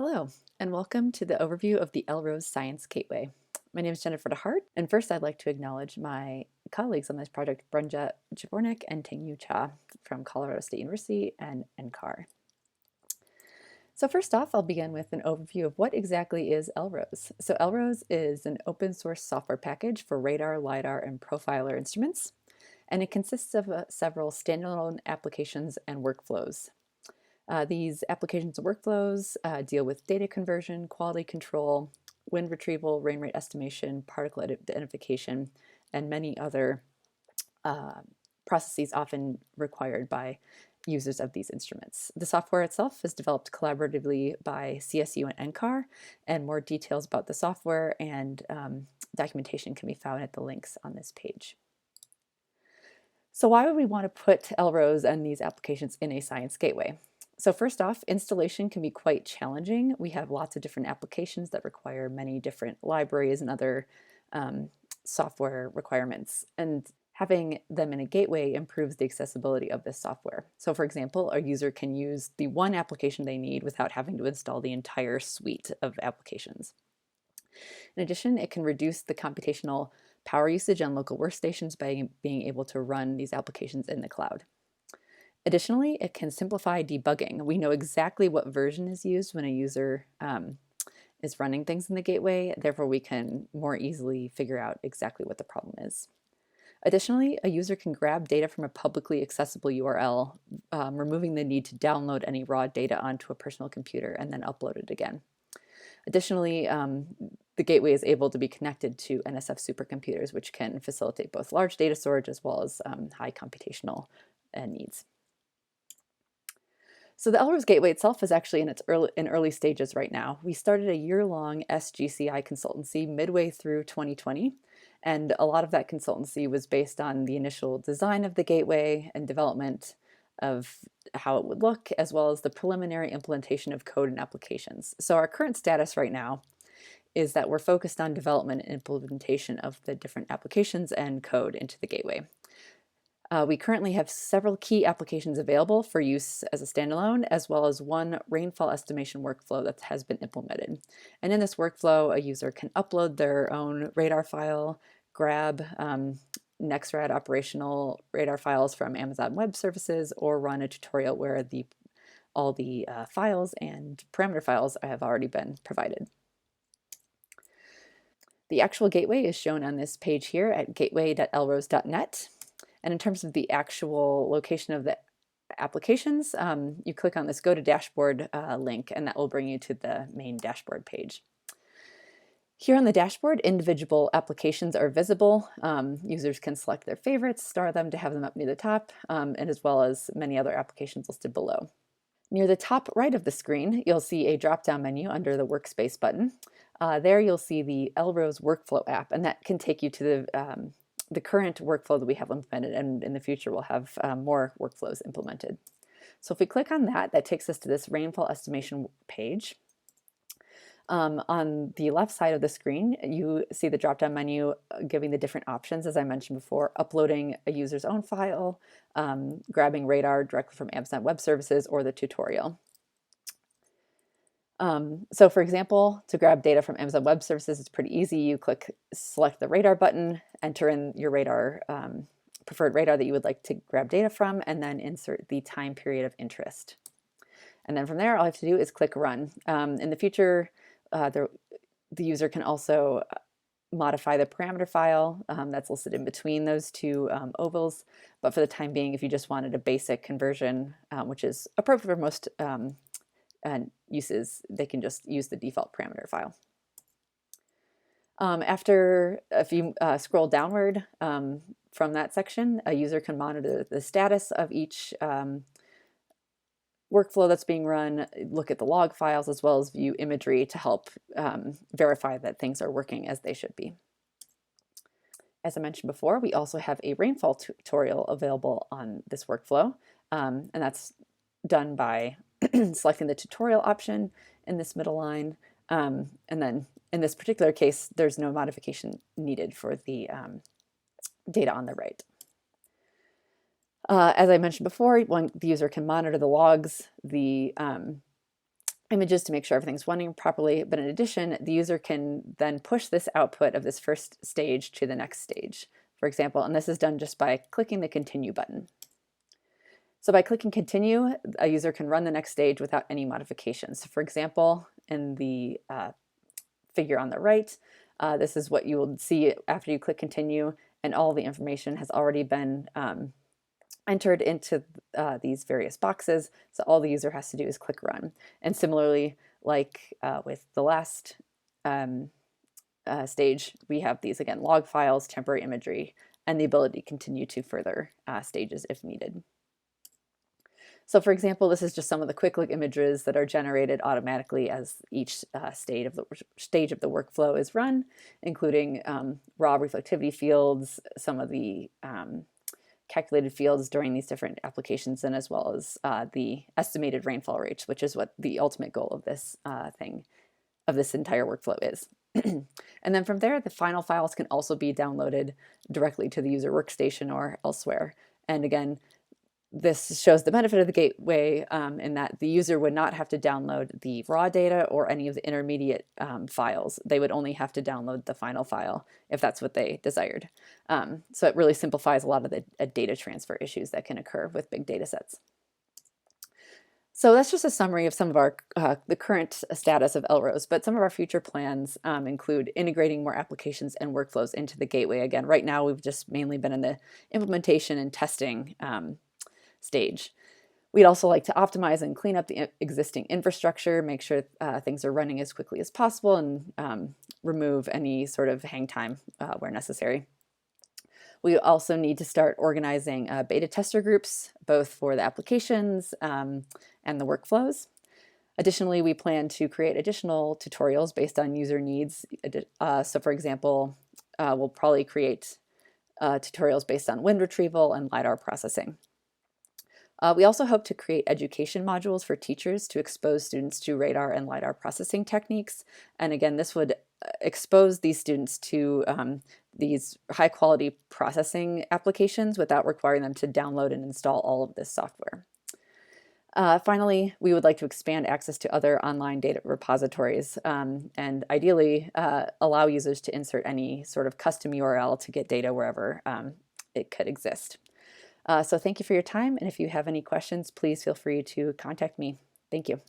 Hello, and welcome to the overview of the LROSE Science Gateway. My name is Jennifer DeHart, and first I'd like to acknowledge my colleagues on this project, Brenda, Javornik, and Ting-Yu Cha from Colorado State University and NCAR. So first off, I'll begin with an overview of what exactly is LROSE. So LROSE is an open source software package for radar, lidar, and profiler instruments, and it consists of several standalone applications and workflows. These applications and workflows deal with data conversion, quality control, wind retrieval, rain rate estimation, particle identification, and many other processes often required by users of these instruments. The software itself is developed collaboratively by CSU and NCAR, and more details about the software and documentation can be found at the links on this page. So why would we want to put LROSE and these applications in a science gateway? So first off, installation can be quite challenging. We have lots of different applications that require many different libraries and other software requirements. And having them in a gateway improves the accessibility of this software. So for example, a user can use the one application they need without having to install the entire suite of applications. In addition, it can reduce the computational power usage on local workstations by being able to run these applications in the cloud. Additionally, it can simplify debugging. We know exactly what version is used when a user is running things in the gateway, therefore we can more easily figure out exactly what the problem is. Additionally, a user can grab data from a publicly accessible URL, removing the need to download any raw data onto a personal computer and then upload it again. Additionally, the gateway is able to be connected to NSF supercomputers, which can facilitate both large data storage as well as high computational needs. So the LROSE Gateway itself is actually in early stages right now. We started a year-long SGCI consultancy midway through 2020, and a lot of that consultancy was based on the initial design of the gateway and development of how it would look, as well as the preliminary implementation of code and applications. So our current status right now is that we're focused on development and implementation of the different applications and code into the gateway. We currently have several key applications available for use as a standalone, as well as one rainfall estimation workflow that has been implemented. And in this workflow, a user can upload their own radar file, grab Nexrad operational radar files from Amazon Web Services, or run a tutorial where all the files and parameter files have already been provided. The actual gateway is shown on this page here at gateway.lrose.net. And in terms of the actual location of the applications, you click on this Go to Dashboard link, and that will bring you to the main dashboard page. Here on the dashboard, individual applications are visible. Users can select their favorites, star them to have them up near the top, and as well as many other applications listed below. Near the top right of the screen, you'll see a drop-down menu under the Workspace button. There you'll see the LROSE Workflow app, and that can take you to the current workflow that we have implemented, and in the future we'll have more workflows implemented. So if we click on that, that takes us to this rainfall estimation page. On the left side of the screen, you see the drop-down menu giving the different options, as I mentioned before: uploading a user's own file, grabbing radar directly from Amazon Web Services, or the tutorial. So for example, to grab data from Amazon Web Services, it's pretty easy. You select the radar button, enter in your radar, preferred radar that you would like to grab data from, and then insert the time period of interest. And then from there, all I have to do is click Run. In the future, the user can also modify the parameter file that's listed in between those two ovals. But for the time being, if you just wanted a basic conversion, which is appropriate for most uses, they can just use the default parameter file. If you scroll downward from that section, a user can monitor the status of each workflow that's being run, look at the log files, as well as view imagery to help verify that things are working as they should be. As I mentioned before, we also have a rainfall tutorial available on this workflow, and that's done by selecting the tutorial option in this middle line, and then in this particular case, there's no modification needed for the data on the right. As I mentioned before, the user can monitor the logs, the images to make sure everything's running properly. But in addition, the user can then push this output of this first stage to the next stage, for example, and this is done just by clicking the continue button. So by clicking continue, a user can run the next stage without any modifications. So for example, in the figure on the right, this is what you will see after you click continue, and all the information has already been entered into these various boxes. So all the user has to do is click run. And similarly, like with the last stage, we have these again, log files, temporary imagery, and the ability to continue to further stages if needed. So for example, this is just some of the quick look images that are generated automatically as each stage of the workflow is run, including raw reflectivity fields, some of the calculated fields during these different applications, and as well as the estimated rainfall rates, which is what the ultimate goal of this this entire workflow is. And then from there, the final files can also be downloaded directly to the user workstation or elsewhere. And again, this shows the benefit of the gateway in that the user would not have to download the raw data or any of the intermediate files. They would only have to download the final file if that's what they desired. So it really simplifies a lot of the data transfer issues that can occur with big data sets. So that's just a summary of some of our the current status of LROSE, but some of our future plans include integrating more applications and workflows into the gateway. Again, right now we've just mainly been in the implementation and testing stage. We'd also like to optimize and clean up the existing infrastructure, make sure things are running as quickly as possible, and remove any sort of hang time where necessary. We also need to start organizing beta tester groups, both for the applications and the workflows. Additionally, we plan to create additional tutorials based on user needs. So for example, we'll probably create tutorials based on wind retrieval and Lidar processing. We also hope to create education modules for teachers to expose students to radar and Lidar processing techniques. And again, this would expose these students to these high quality processing applications without requiring them to download and install all of this software. Finally, we would like to expand access to other online data repositories and ideally allow users to insert any sort of custom URL to get data wherever it could exist. So thank you for your time, and if you have any questions, please feel free to contact me. Thank you.